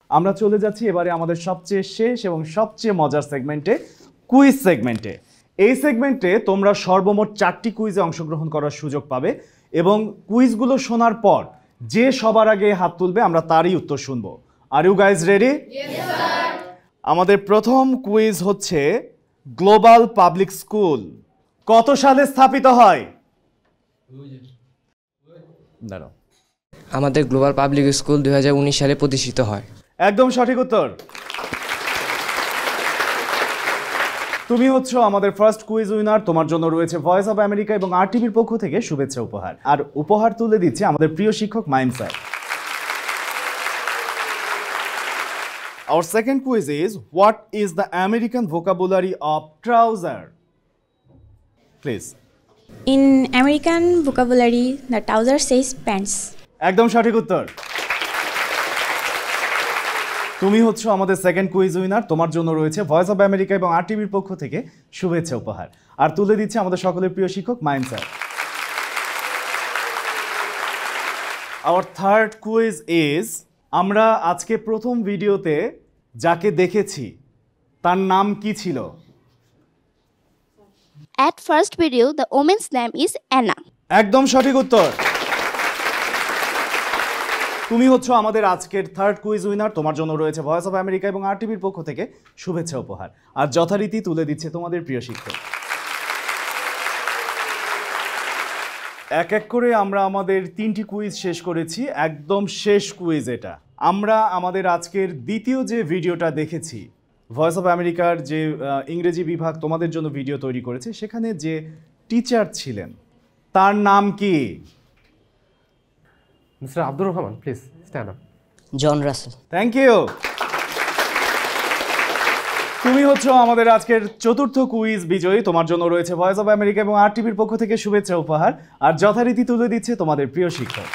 আমরা চলে যাচ্ছি এবারে আমাদের সবচেয়ে শেষ এবং সবচেয়ে মজার সেগমেন্টে, কুইজ সেগমেন্টে। এই সেগমেন্টে তোমরা সর্বমোট 4টি কুইজে অংশগ্রহণ করার সুযোগ পাবে এবং কুইজগুলো শোনার পর যে সবার আগে হাত তুলবে আমরা তারই উত্তর শুনবো। Are you guys ready? আমাদের প্রথম কুইজ হচ্ছে গ্লোবাল পাবলিক স্কুল কত সালে স্থাপিত হয়? দাঁড়াও। আমাদের গ্লোবাল পাবলিক স্কুল 2019 সালে প্রতিষ্ঠিত হয়। একদম সঠিক উত্তর। তুমি হচ্ছে আমাদের ফার্স্ট কুইজ উইনার। তোমার জন্য রয়েছে ভয়েস অফ আমেরিকা এবং RTVর পক্ষ থেকে শুভেচ্ছা উপহার। আর উপহার তুলে দিচ্ছে আমাদের প্রিয় শিক্ষক mime sir. Our second quiz is what is the American vocabulary of trouser? Please. In American vocabulary, the trouser says pants. একদম সঠিক উত্তর। তুমি হচ্ছে আমাদের সেকেন্ড কুইজ উইনার। তোমার জন্য রয়েছে ভয়েস অফ আমেরিকা এবং RTVর পক্ষ থেকে শুভেচ্ছা উপহার। আর তুলে দিচ্ছে আমাদের সকলের প্রিয় শিক্ষক mime sir. Our third quiz is আমরা আজকে প্রথম ভিডিওতে যাকে দেখেছি তার নাম কি ছিল? At first video, the woman's name is Anna. একদম সঠিক উত্তর। তুমি হচ্ছে আমাদের আজকের থার্ড কুইজ উইনার। তোমার জন্য রয়েছে ভয়েস অফ আমেরিকা এবং RTVর পক্ষ থেকে শুভেচ্ছা উপহার। আর যথারীতি তুলে দিচ্ছে তোমাদের প্রিয় শিক্ষক। এক এক করে আমরা আমাদের 3টি কুইজ শেষ করেছি। একদম শেষ কুইজ এটা। আমরা আমাদের আজকের দ্বিতীয় যে ভিডিওটা দেখেছি, ভয়েস অফ আমেরিকার যে ইংরেজি বিভাগ তোমাদের জন্য ভিডিও তৈরি করেছে, সেখানে যে টিচার ছিলেন তার নাম কি? Mister Abdur Rahman, please stand up. John Russell. Thank you. তুমি হচ্ছে আমাদের আজকের চতুর্থ কুইজ বিজয়ী। তোমার জন্য রয়েছে ভয়েস অফ আমেরিকা এবং RTVর পক্ষ থেকে শুভেচ্ছা উপহার। আর যথারীতি তুলে দিচ্ছে তোমাদের প্রিয় শিক্ষক।